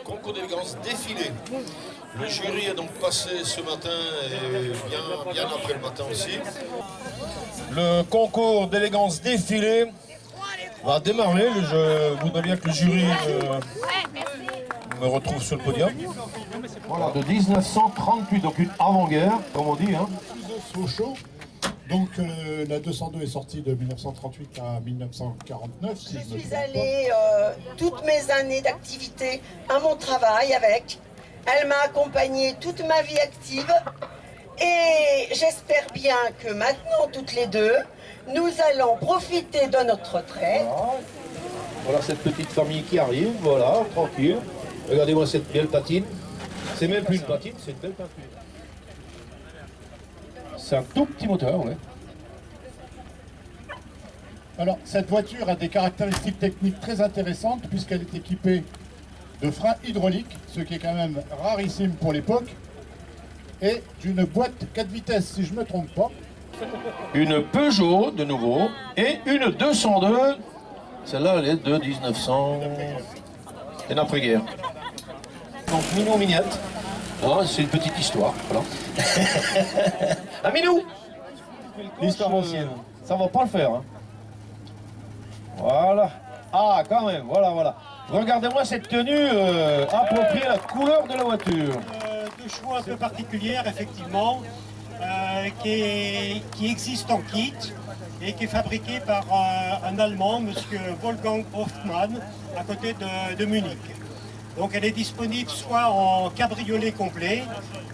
concours d'élégance défilé. Le jury est donc passé ce matin et bien après le matin aussi. Le concours d'élégance défilé va démarrer. Je voudrais bien que le jury me retrouve sur le podium. Voilà, de 1938, donc une avant-guerre, comme on dit. Hein. Sochaux. Donc la 202 est sortie de 1938 à 1949. Si je suis allée toutes mes années d'activité à mon travail avec. Elle m'a accompagnée toute ma vie active. Et j'espère bien que maintenant, toutes les deux, nous allons profiter de notre retraite. Voilà cette petite famille qui arrive, voilà, tranquille. Regardez-moi cette belle patine. C'est même plus une patine, c'est une belle peinture. C'est un tout petit moteur, ouais. Alors, cette voiture a des caractéristiques techniques très intéressantes puisqu'elle est équipée de freins hydrauliques, ce qui est quand même rarissime pour l'époque, et d'une boîte 4 vitesses, si je ne me trompe pas. Une Peugeot, de nouveau, et une 202. Celle-là, elle est de 1900... et d'après-guerre. Donc, Minou Mignette. Oh, c'est une petite histoire, voilà. Ah, Minou! L'histoire ancienne. Ça va pas le faire, hein. Voilà. Ah, quand même, voilà. Regardez-moi cette tenue appropriée à la couleur de la voiture. De choix un peu particulière, effectivement, qui existe en kit et qui est fabriqué par un Allemand, monsieur Wolfgang Hoffmann, à côté de Munich. Donc elle est disponible soit en cabriolet complet,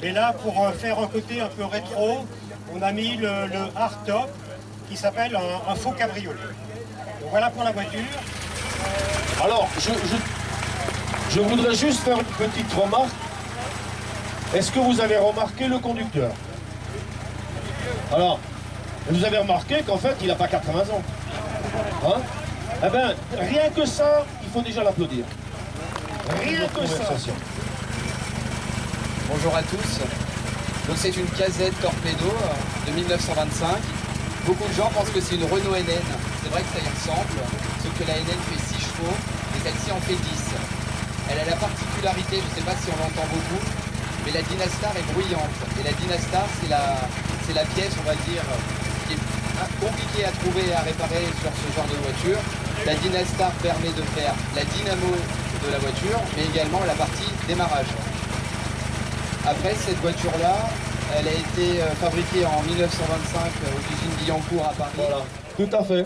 mais là pour faire un côté un peu rétro, on a mis le hardtop qui s'appelle un faux cabriolet. Donc voilà pour la voiture. Alors, je voudrais juste faire une petite remarque. Est-ce que vous avez remarqué le conducteur? Alors, vous avez remarqué qu'en fait, il n'a pas 80 ans. Hein? Eh bien, rien que ça, il faut déjà l'applaudir. Rien que ça. Bonjour à tous. Donc c'est une casette Torpedo de 1925. Beaucoup de gens pensent que c'est une Renault NN. C'est vrai que ça y ressemble, sauf que la NN fait 6 chevaux et celle-ci en fait 10. Elle a la particularité, je ne sais pas si on l'entend beaucoup, mais la Dynastar est bruyante. Et la Dynastar, c'est la pièce, on va dire, qui est compliquée à trouver et à réparer sur ce genre de voiture. La Dynastar permet de faire la dynamo de la voiture, mais également la partie démarrage. Après, cette voiture-là, elle a été fabriquée en 1925 aux usines Billancourt à Paris. Voilà, tout à fait.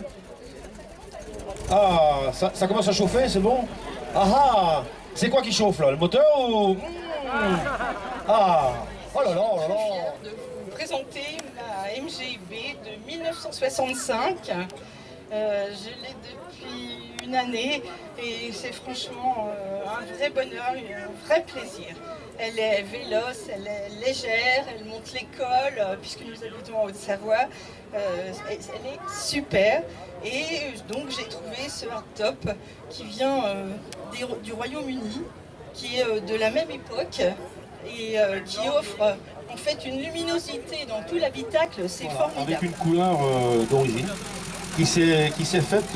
Ah, ça commence à chauffer, c'est bon? Ah, c'est quoi qui chauffe là? Le moteur ou... Ah, oh là là, oh là là. Je suis fière de vous présenter la MGB de 1965. Je l'ai depuis une année et c'est franchement un vrai bonheur, un vrai plaisir. Elle est véloce, elle est légère, elle monte l'école puisque nous habitons en Haute-Savoie. Elle est super et donc j'ai trouvé ce hardtop qui vient du Royaume-Uni, qui est de la même époque et qui offre en fait une luminosité dans tout l'habitacle, c'est formidable. Avec une couleur d'origine qui s'est faite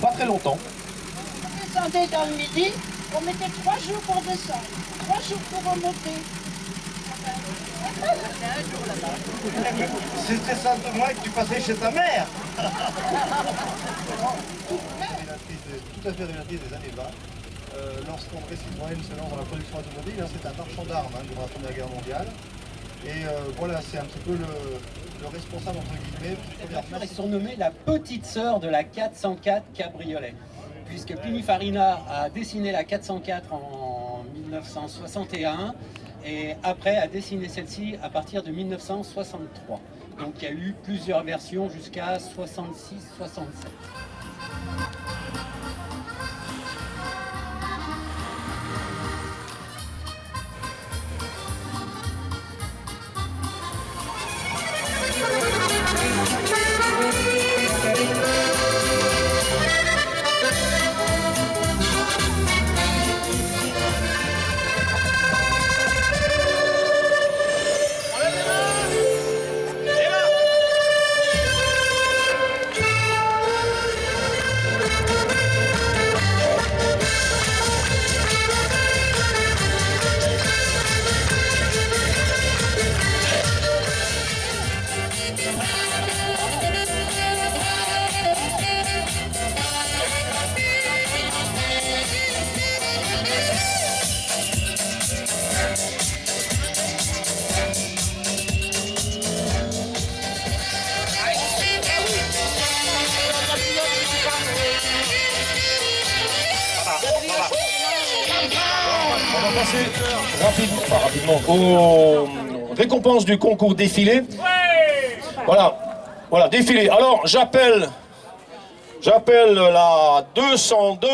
pas très longtemps. Vous descendez dans le midi, on mettait 3 jours pour descendre, 3 jours pour remonter. C'était simplement que tu passais chez ta mère. Tout à fait relative des années 20. Lorsqu'André Citroën se lance dans la production automobile, c'est un marchand d'armes durant la Première Guerre mondiale. Et voilà, c'est un petit peu le responsable, entre guillemets. La voiture est surnommée la petite sœur de la 404 Cabriolet, puisque Pininfarina a dessiné la 404 en 1961 et après a dessiné celle-ci à partir de 1963. Donc il y a eu plusieurs versions jusqu'à 66-67. passer rapidement aux récompenses du concours défilé. Voilà, défilé. Alors, j'appelle la 202.